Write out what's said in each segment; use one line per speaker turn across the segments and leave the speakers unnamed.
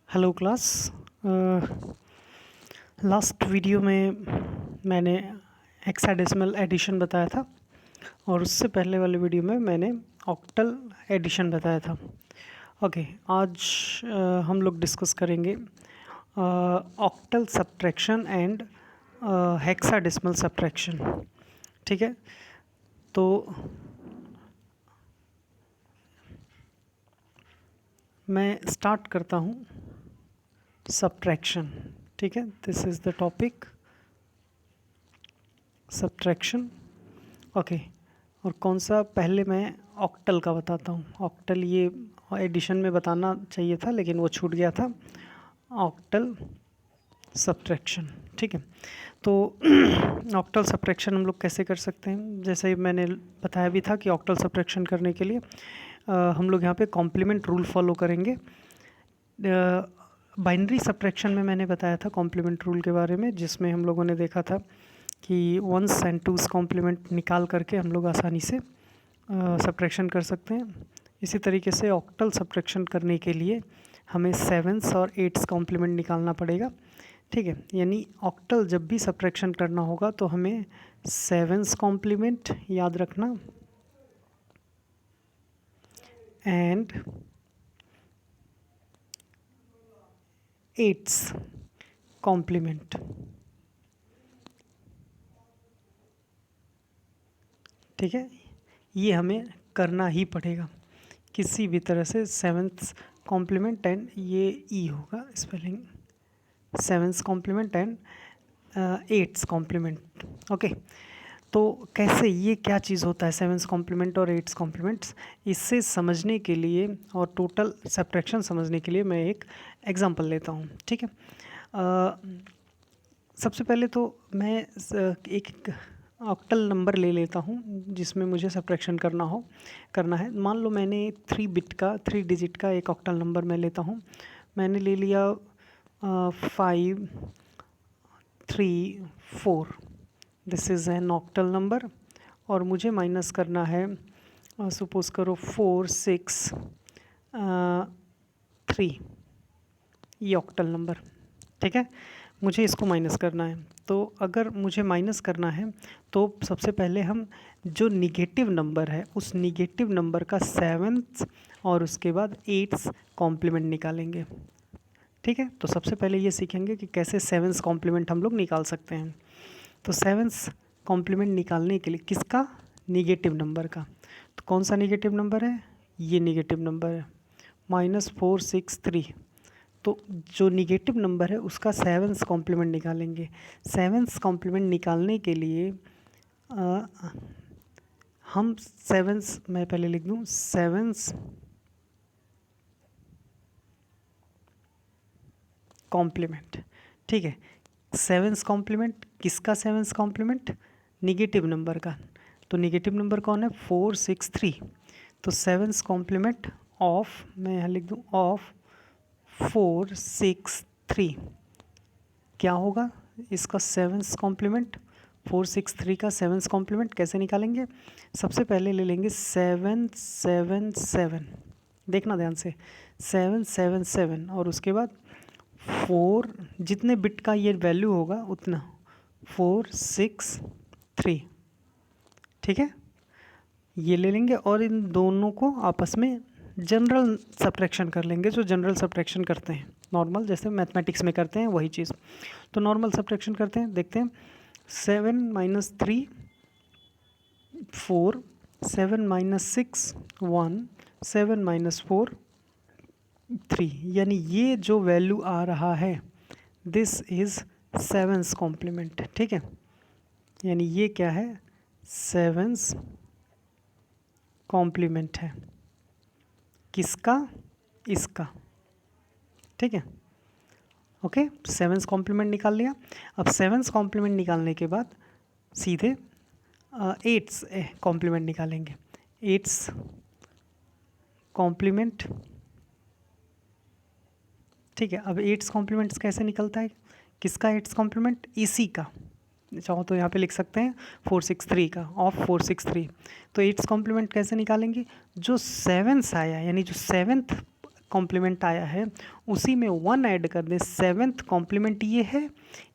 Hello class. Last video में मैंने hexadecimal addition बताया था और उससे पहले वाले वीडियो में मैंने ऑक्टल एडिशन बताया था। ओके, आज हम लोग डिस्कस करेंगे octal subtraction and hexadecimal subtraction. ठीक है, तो मैं स्टार्ट करता हूँ सब्ट्रैक्शन। ठीक है, this is the topic subtraction. Okay, और कौन सा पहले मैं ऑक्टल का बताता हूँ। ऑक्टल ये एडिशन में बताना चाहिए था लेकिन वो छूट गया था। ऑक्टल सब्ट्रैक्शन, ठीक है। तो ऑक्टल सब्ट्रैक्शन हम लोग कैसे कर सकते हैं, जैसे मैंने बताया भी था कि ऑक्टल सब्ट्रैक्शन करने के लिए हम लोग यहाँ पे कॉम्प्लीमेंट रूल फॉलो करेंगे। बाइनरी सब्ट्रैक्शन में मैंने बताया था कॉम्प्लीमेंट रूल के बारे में, जिसमें हम लोगों ने देखा था कि वंस एंड टूस कॉम्प्लीमेंट निकाल करके हम लोग आसानी से सब्ट्रैक्शन कर सकते हैं। इसी तरीके से ऑक्टल सब्ट्रैक्शन करने के लिए हमें सेवन्स और एट्स कॉम्प्लीमेंट निकालना पड़ेगा। ठीक है, यानी ऑक्टल जब भी सब्ट्रैक्शन करना होगा तो हमें सेवन्स कॉम्प्लीमेंट याद रखना एंड एट्स कॉम्प्लीमेंट। ठीक है, ये हमें करना ही पड़ेगा किसी भी तरह से। सेवन्थ कॉम्प्लीमेंट एंड ये ई होगा spelling, seventh complement and eights complement. Okay, तो कैसे, ये क्या चीज़ होता है सेवन्थ कॉम्प्लीमेंट और एट्स कॉम्प्लीमेंट्स, इससे समझने के लिए और टोटल सब्ट्रैक्शन समझने के लिए मैं एक एग्जांपल लेता हूँ। ठीक है, सबसे पहले तो मैं एक ऑक्टल नंबर ले लेता हूँ जिसमें मुझे सब्ट्रैक्शन करना है। मान लो मैंने 3 डिजिट का एक ऑक्टल नंबर मैं लेता हूँ। मैंने ले लिया 5 3 4, this is an octal number, और मुझे माइनस करना है सपोज करो 4 6 3, ये ऑक्टल नंबर। ठीक है, मुझे इसको माइनस करना है। तो अगर मुझे माइनस करना है तो सबसे पहले हम जो निगेटिव नंबर है उस निगेटिव नंबर का सेवन्थ और उसके बाद एट्स कॉम्प्लीमेंट निकालेंगे। ठीक है, तो सबसे पहले ये सीखेंगे कि कैसे सेवन्स कॉम्प्लीमेंट हम लोग निकाल सकते हैं। तो सेवन्स कॉम्प्लीमेंट निकालने के लिए किसका, निगेटिव नंबर का। तो कौन सा निगेटिव नंबर है, ये निगेटिव नंबर है -463। तो जो निगेटिव नंबर है उसका सेवन्स कॉम्प्लीमेंट निकालेंगे। सेवन्स कॉम्प्लीमेंट निकालने के लिए हम सेवन्स, मैं पहले लिख दूं सेवन्स कॉम्प्लीमेंट। ठीक है, सेवन्स कॉम्प्लीमेंट किसका, सेवन्स कॉम्प्लीमेंट निगेटिव नंबर का। तो निगेटिव नंबर कौन है, 463। तो सेवन्स कॉम्प्लीमेंट ऑफ, मैं यहाँ लिख दूं ऑफ 463 क्या होगा, इसका सेवन्स कॉम्प्लीमेंट 463 का सेवन्स कॉम्प्लीमेंट कैसे निकालेंगे। सबसे पहले ले लेंगे 777, देखना ध्यान से, 777, और उसके बाद 4, जितने बिट का ये वैल्यू होगा उतना 463। ठीक है, ये ले लेंगे और इन दोनों को आपस में जनरल सब्ट्रैक्शन कर लेंगे, जो जनरल सब्ट्रैक्शन करते हैं नॉर्मल, जैसे मैथमेटिक्स में करते हैं वही चीज़। तो नॉर्मल सब्ट्रैक्शन करते हैं, देखते हैं 7 - 3 4, 7 - 6 1, 7 - 4 3, यानी ये जो वैल्यू आ रहा है दिस इज़ सेवन्स कॉम्प्लीमेंट। ठीक है, यानी ये क्या है, सेवन्स कॉम्प्लीमेंट है किसका, इसका। ठीक है, ओके, सेवन्स कॉम्प्लीमेंट निकाल लिया। अब सेवन्स कॉम्प्लीमेंट निकालने के बाद सीधे एट्स कॉम्प्लीमेंट निकालेंगे। एट्स कॉम्प्लीमेंट, ठीक है। अब एट्स कॉम्प्लीमेंट्स कैसे निकलता है, किसका एट्स कॉम्प्लीमेंट, इसी का, चाहो तो यहाँ पे लिख सकते हैं 463 का, ऑफ 463। तो एट्स कॉम्प्लीमेंट कैसे निकालेंगे, जो सेवन्स आया यानी जो सेवन्थ कॉम्प्लीमेंट आया है उसी में 1 ऐड कर दें, 7th कॉम्प्लीमेंट ये है,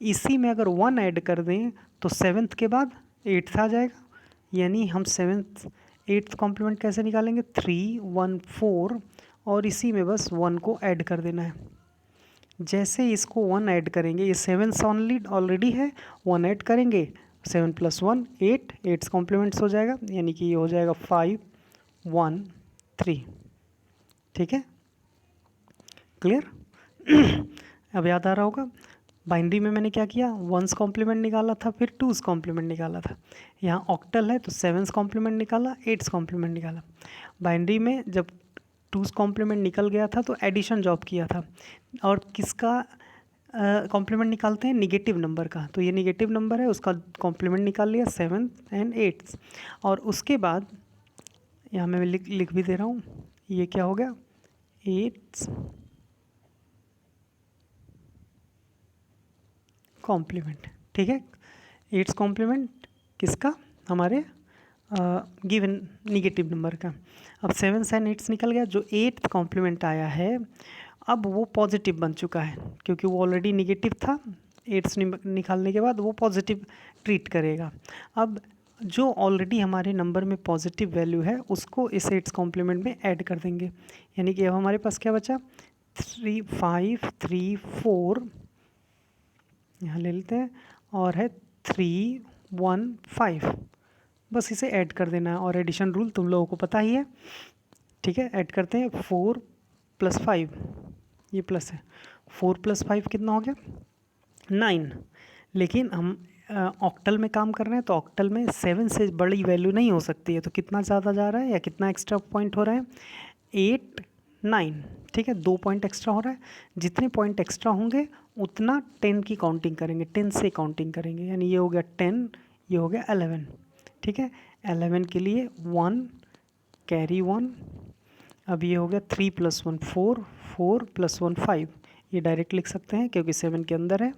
इसी में अगर 1 ऐड कर दें तो 7th के बाद 8th आ जाएगा। यानी हम 8th कॉम्प्लीमेंट कैसे निकालेंगे, 3 1 4 और इसी में बस 1 को ऐड कर देना है। जैसे इसको 1 ऐड करेंगे, ये 7 ऑलरेडी है, 1 ऐड करेंगे, 7 + 1 8, 8 कॉम्प्लीमेंट्स हो जाएगा, यानी कि ये हो जाएगा 5 1 3। ठीक है, क्लियर? अब याद आ रहा होगा बाइनरी में मैंने क्या किया, 1's कॉम्प्लीमेंट निकाला था, फिर 2's कॉम्प्लीमेंट निकाला था। यहाँ ऑक्टल है तो 7's कॉम्प्लीमेंट निकाला, 8's कॉम्प्लीमेंट निकाला। बाइनरी में जब 2's कॉम्प्लीमेंट निकल गया था तो एडिशन जॉब किया था। और किसका कॉम्प्लीमेंट निकालते हैं, निगेटिव नंबर का। तो ये निगेटिव नंबर है, उसका कॉम्प्लीमेंट निकाल लिया 7 और 8। और उसके बाद यहाँ मैं लिख भी दे रहा हूँ, ये क्या हो गया, 8 कॉम्प्लीमेंट। ठीक है, 8 कॉम्प्लीमेंट किसका, हमारे गिवन निगेटिव नंबर का। अब 7 और 8 निकल गया, जो 8th कॉम्प्लीमेंट आया है अब वो पॉजिटिव बन चुका है, क्योंकि वो ऑलरेडी निगेटिव था। 8 निकालने के बाद वो पॉजिटिव ट्रीट करेगा। अब जो ऑलरेडी हमारे नंबर में पॉजिटिव वैल्यू है उसको इस 8th कॉम्प्लीमेंट में ऐड कर देंगे। यानी कि अब हमारे पास क्या बचा, 3 5 3 4 यहाँ ले लेते हैं, और है 3 1 5। बस इसे ऐड कर देना है, और एडिशन रूल तुम लोगों को पता ही है। ठीक है, ऐड करते हैं, 4 + 5, ये प्लस है, 4 + 5 कितना हो गया, 9। लेकिन हम ऑक्टल में काम कर रहे हैं तो ऑक्टल में 7 से बड़ी वैल्यू नहीं हो सकती है। तो कितना ज़्यादा जा रहा है या कितना एक्स्ट्रा पॉइंट हो रहा है, 8 9। ठीक है, 2 पॉइंट एक्स्ट्रा हो रहा है। जितने पॉइंट एक्स्ट्रा होंगे उतना 10 की काउंटिंग करेंगे, 10 से काउंटिंग करेंगे। यानी ये हो गया 10, ये हो गया 11। ठीक है, 11 के लिए 1 कैरी 1। अब ये हो गया 3 + 1 4, 4 + 1 5, ये डायरेक्ट लिख सकते हैं क्योंकि 7 के अंदर है।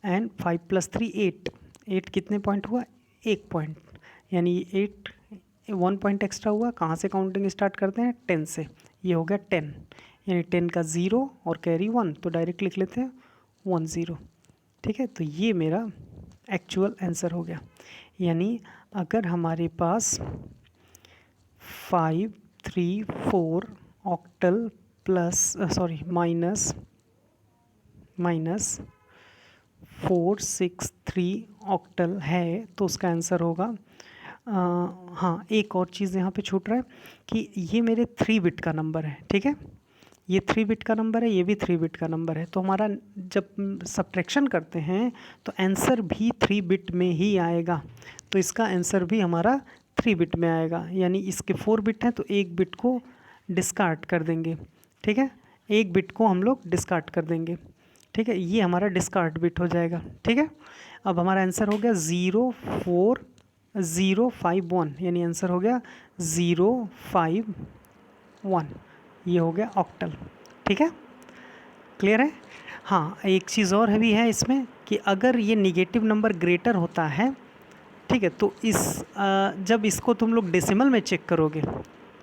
एंड 5 + 3 8, 8 कितने पॉइंट हुआ, 1 पॉइंट। यानी 8 1 पॉइंट एक्स्ट्रा हुआ। कहाँ से काउंटिंग स्टार्ट करते हैं, 10 से। ये हो गया 10, यानी 10 का 0 और कैरी 1, तो डायरेक्ट लिख लेते हैं 1 0। ठीक है, तो ये मेरा एक्चुअल आंसर हो गया। यानी अगर हमारे पास 5 3 4 ऑक्टल माइनस 4 6 3 ऑक्टल है तो उसका आंसर होगा। हाँ, एक और चीज़ यहाँ पे छूट रहा है कि ये मेरे 3 बिट का नंबर है। ठीक है, ये 3 बिट का नंबर है, ये भी 3 बिट का नंबर है। तो हमारा जब सब्ट्रैक्शन करते हैं तो आंसर भी 3 बिट में ही आएगा। तो इसका आंसर भी हमारा 3 बिट में आएगा। यानी इसके 4 बिट हैं तो एक बिट को डिस्कार्ड कर देंगे। ठीक है, एक बिट को हम लोग डिस्कार्ड कर देंगे। ठीक है, ये हमारा डिस्कार्ड बिट हो जाएगा। ठीक है, अब हमारा आंसर हो गया 0 4 0 5 1, यानी आंसर हो गया 0 5 1। ये हो गया ऑक्टल। ठीक है, क्लियर है? हाँ, एक चीज़ और भी है इसमें कि अगर ये निगेटिव नंबर ग्रेटर होता है, ठीक है, तो जब इसको तुम लोग डेसिमल में चेक करोगे,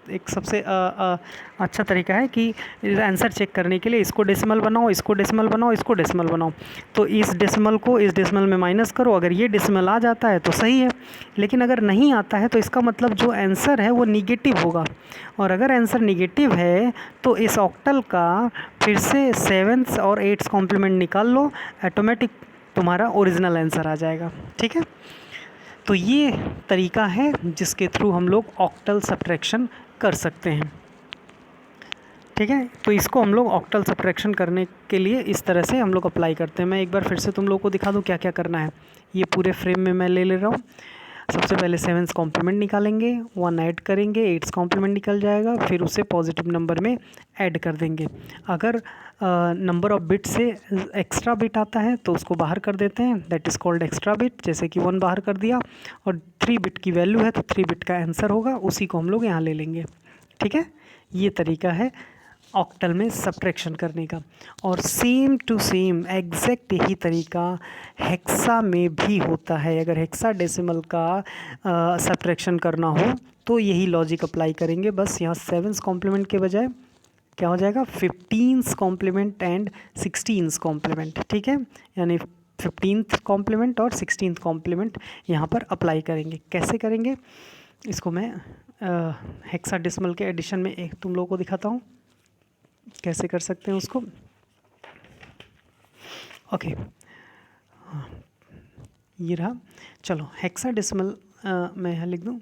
एक सबसे अच्छा तरीका है कि आंसर चेक करने के लिए इसको डेसिमल बनाओ, इसको डेसिमल बनाओ, इसको डेसिमल बनाओ। तो इस डेसिमल को इस डेसिमल में माइनस करो, अगर ये डेसिमल आ जाता है तो सही है, लेकिन अगर नहीं आता है तो इसका मतलब जो आंसर है वो निगेटिव होगा। और अगर आंसर निगेटिव है तो इस ऑक्टल का फिर से 7th और 8th कॉम्प्लीमेंट निकाल लो, ऑटोमेटिक तुम्हारा ओरिजिनल आंसर आ जाएगा। ठीक है, तो ये तरीका है जिसके थ्रू हम लोग ऑक्टल सब्ट्रैक्शन कर सकते हैं। ठीक है, तो इसको हम लोग ऑक्टल सब्ट्रैक्शन करने के लिए इस तरह से हम लोग अप्लाई करते हैं। मैं एक बार फिर से तुम लोगों को दिखा दूं क्या क्या करना है। ये पूरे फ्रेम में मैं ले रहा हूँ। सबसे पहले 7th कॉम्प्लीमेंट निकालेंगे, 1 ऐड करेंगे, 8th कॉम्प्लीमेंट निकल जाएगा, फिर उसे पॉजिटिव नंबर में ऐड कर देंगे। अगर नंबर ऑफ बिट से एक्स्ट्रा बिट आता है तो उसको बाहर कर देते हैं, that is called extra bit. जैसे कि 1 बाहर कर दिया और 3 बिट की वैल्यू है तो 3 बिट का आंसर होगा, उसी को हम लोग यहाँ ले लेंगे। ठीक है, ये तरीका है ऑक्टल में सब्ट्रैक्शन करने का। और सेम टू सेम एग्जैक्ट यही तरीका हेक्सा में भी होता है। अगर हेक्सा डेसिमल का सब्ट्रैक्शन करना हो तो यही लॉजिक अप्लाई करेंगे, बस यहाँ 7th कॉम्प्लीमेंट के बजाय क्या हो जाएगा 15th complement and 16th complement, ठीक है, यानी 15th कॉम्प्लीमेंट और 16th कॉम्प्लीमेंट यहाँ पर अप्लाई करेंगे। कैसे करेंगे इसको मैं हेक्साडेसिमल के एडिशन में एक तुम लोगों को दिखाता हूँ कैसे कर सकते हैं उसको। ओके ये रहा, चलो हेक्साडेसिमल मैं यहाँ लिख दूँ,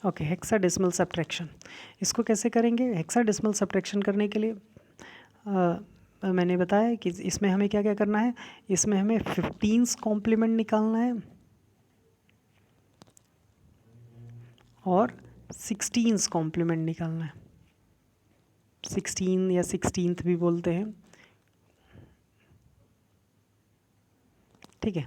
ओके हेक्साडेसिमल सब्ट्रैक्शन। इसको कैसे करेंगे हेक्साडेसिमल सब्ट्रैक्शन करने के लिए मैंने बताया कि इसमें हमें क्या क्या करना है, इसमें हमें 15th कॉम्प्लीमेंट निकालना है और 16th कॉम्प्लीमेंट निकालना है, 16 या 16th भी बोलते हैं, ठीक है।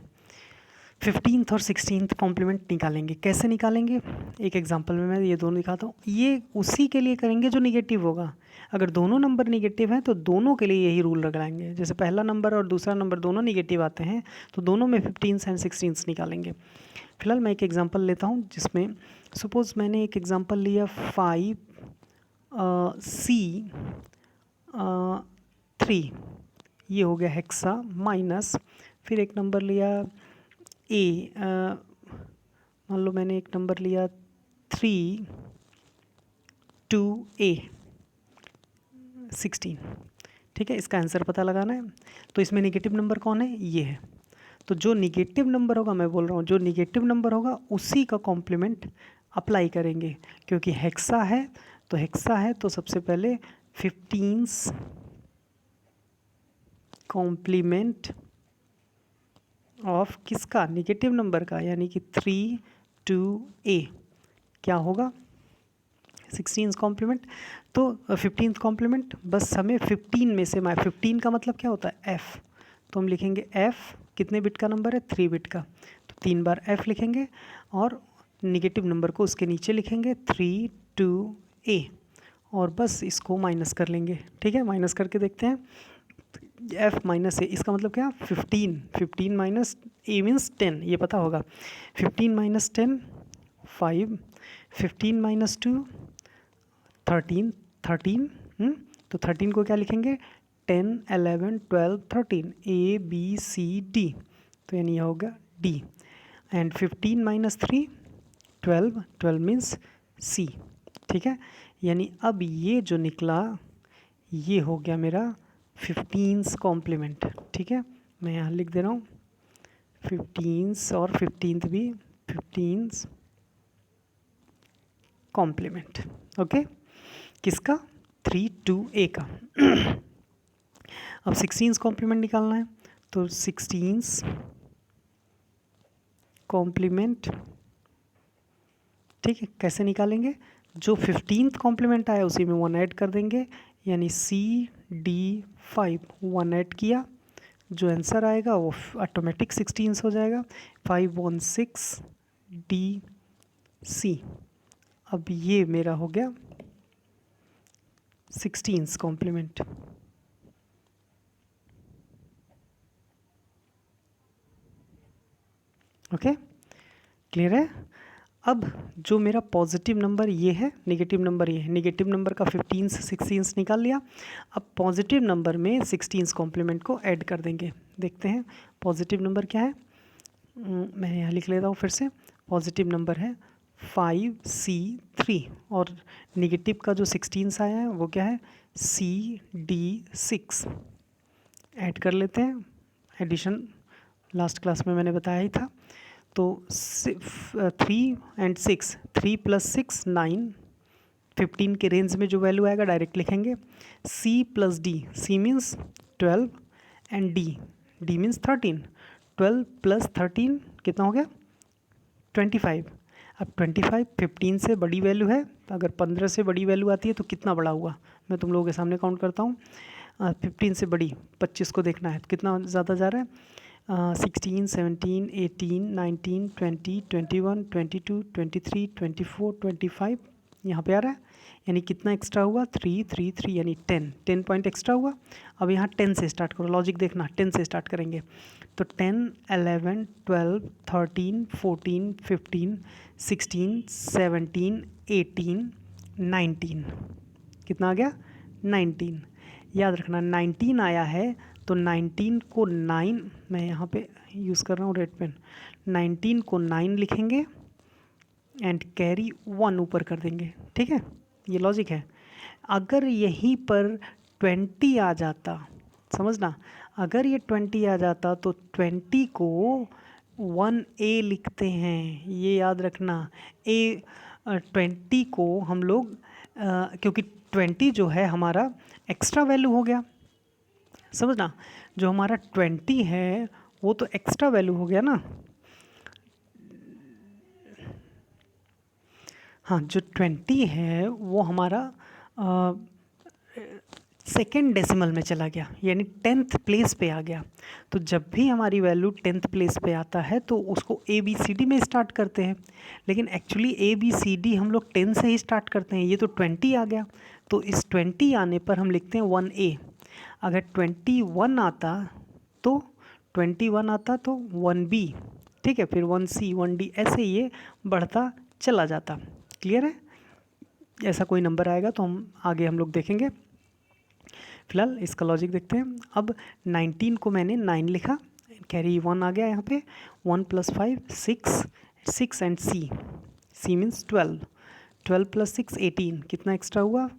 15th और 16th कॉम्प्लीमेंट निकालेंगे, कैसे निकालेंगे एक एग्जांपल में मैं ये दोनों दिखाता हूँ। ये उसी के लिए करेंगे जो निगेटिव होगा, अगर दोनों नंबर निगेटिव हैं तो दोनों के लिए यही रूल लगाएंगे। जैसे पहला नंबर और दूसरा नंबर दोनों निगेटिव आते हैं तो दोनों में 15th एंड 16th निकालेंगे। फिलहाल मैं एक एग्जांपल लेता हूँ जिसमें सपोज़ मैंने एक एग्जांपल लिया 5C3, ये हो गया हेक्सा माइनस, फिर एक नंबर लिया ए, मान लो मैंने एक नंबर लिया 3 2A 16, ठीक है। इसका आंसर पता लगाना है तो इसमें निगेटिव नंबर कौन है, ये है। तो जो निगेटिव नंबर होगा, मैं बोल रहा हूँ जो निगेटिव नंबर होगा उसी का कॉम्प्लीमेंट अप्लाई करेंगे, क्योंकि हेक्सा है तो हेक्सा है तो सबसे पहले 15th कॉम्प्लीमेंट ऑफ किसका, निगेटिव नंबर का, यानी कि 3 2A क्या होगा 16th कॉम्प्लीमेंट। तो 15th कॉम्प्लीमेंट बस हमें 15 में से 15 का मतलब क्या होता है F, तो हम लिखेंगे F कितने बिट का नंबर है 3 बिट का, तो 3 बार F लिखेंगे और निगेटिव नंबर को उसके नीचे लिखेंगे 3 2A और बस इसको माइनस कर लेंगे, ठीक है। माइनस करके देखते हैं F माइनस ए, इसका मतलब क्या 15 माइनस ए मीन्स 10, ये पता होगा। 15 माइनस 10 5, 15 माइनस 2 13, तो 13 को क्या लिखेंगे 10 11 12 13 ABCD, तो यानी यह होगा D। And 15 minus 3 12 means C, ठीक है। यानी अब ये जो निकला ये हो गया मेरा 15th कॉम्प्लीमेंट, ठीक है। मैं यहाँ लिख दे रहा हूँ 15th और 15th भी 15th कॉम्प्लीमेंट, ओके, किसका 3 2A का। अब 16th कॉम्प्लीमेंट निकालना है तो 16th कॉम्प्लीमेंट, ठीक है। कैसे निकालेंगे, जो 15th कॉम्प्लीमेंट आया उसी में 1 ऐड कर देंगे, यानी CD5 1 ऐड किया, जो आंसर आएगा वो ऑटोमेटिक 16 हो जाएगा 5 1 6 DC। अब ये मेरा हो गया 16th कॉम्प्लीमेंट, ओके क्लियर है। अब जो मेरा पॉजिटिव नंबर ये है, नेगेटिव नंबर ये है, नेगेटिव नंबर का 15th 16th निकाल लिया। अब पॉजिटिव नंबर में 16th कॉम्प्लीमेंट को ऐड कर देंगे। देखते हैं पॉजिटिव नंबर क्या है, मैं यहाँ लिख लेता हूँ फिर से। पॉजिटिव नंबर है 5C3 और नेगेटिव का जो 16th आया है वो क्या है CD6। ऐड कर लेते हैं, एडिशन लास्ट क्लास में मैंने बताया ही था। तो 3 एंड 6, 3 + 6 9, 15 के रेंज में जो वैल्यू आएगा डायरेक्ट लिखेंगे। C + D, C means 12 and D means 13, 12 + 13 कितना हो गया 25। अब 25 15 से बड़ी वैल्यू है, अगर 15 से बड़ी वैल्यू आती है तो कितना बड़ा हुआ, मैं तुम लोगों के सामने काउंट करता हूँ। 15 से बड़ी 25 को देखना है, कितना ज़्यादा जा रहा है 16 17 18 19 20 21 22 23 24 25 यहाँ पे आ रहा है, यानी कितना एक्स्ट्रा हुआ 3 3 3 यानी 10 पॉइंट एक्स्ट्रा हुआ। अब यहाँ 10 से स्टार्ट करो, लॉजिक देखना, 10 से स्टार्ट करेंगे तो 10 11 12 13 14 15 16 17 18 19, कितना आ गया 19। याद रखना 19 आया है तो 19 को 9, मैं यहाँ पे यूज़ कर रहा हूँ रेड पेन, 19 को 9 लिखेंगे एंड कैरी 1 ऊपर कर देंगे, ठीक है, ये लॉजिक है। अगर यहीं पर 20 आ जाता, समझना, अगर ये 20 आ जाता तो 20 को 1a लिखते हैं, ये याद रखना। ए 20 को हम लोग क्योंकि 20 जो है हमारा एक्स्ट्रा वैल्यू हो गया, समझना, जो हमारा 20 है वो तो एक्स्ट्रा वैल्यू हो गया ना। हाँ, जो 20 है वो हमारा सेकेंड डेसिमल में चला गया, यानी 10th प्लेस पे आ गया। तो जब भी हमारी वैल्यू 10th प्लेस पे आता है तो उसको ABCD में स्टार्ट करते हैं, लेकिन एक्चुअली ABCD हम लोग 10 से ही स्टार्ट करते हैं। ये तो 20 आ गया, तो इस 20 आने पर हम लिखते हैं 1a। अगर 21 आता तो 21 आता तो 1b, ठीक है, फिर 1c 1d, ऐसे ये बढ़ता चला जाता। क्लियर है? ऐसा कोई नंबर आएगा तो हम लोग देखेंगे। फिलहाल इसका लॉजिक देखते हैं। अब 19 को मैंने 9 लिखा, कैरी 1 आ गया यहाँ पे, 1 + 5 6, 6 एंड c मीन्स 12, 12 + 6 18, कितना एक्स्ट्रा हुआ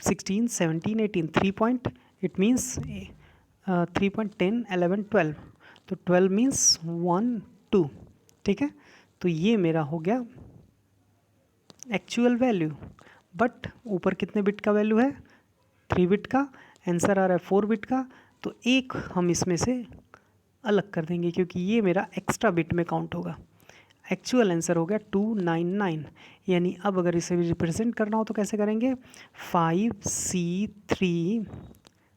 16 17 18, 3 पॉइंट, इट मीन्स 3 पॉइंट 10 11 12, तो 12 मीन्स 1 2, ठीक है। तो ये मेरा हो गया एक्चुअल वैल्यू, बट ऊपर कितने बिट का वैल्यू है 3 बिट का, आंसर आ रहा है 4 बिट का, तो एक हम इसमें से अलग कर देंगे क्योंकि ये मेरा एक्स्ट्रा बिट में काउंट होगा। एक्चुअल आंसर हो गया 299। यानी अब अगर इसे रिप्रेजेंट करना हो तो कैसे करेंगे, 5c3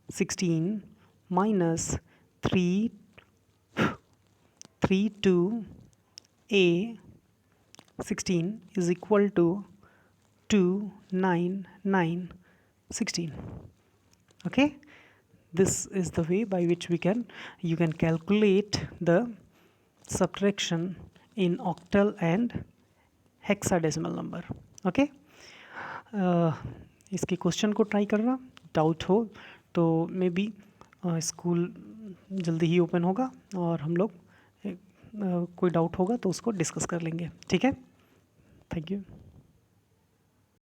16 minus 32a 16 is equal to 299 16. Okay, this is the way by which you can calculate the subtraction in octal and hexadecimal number. Okay, इसके क्वेश्चन को ट्राई करना, डाउट हो तो मे बी स्कूल जल्दी ही ओपन होगा और हम लोग कोई डाउट होगा तो उसको डिस्कस कर लेंगे, ठीक है। Thank you.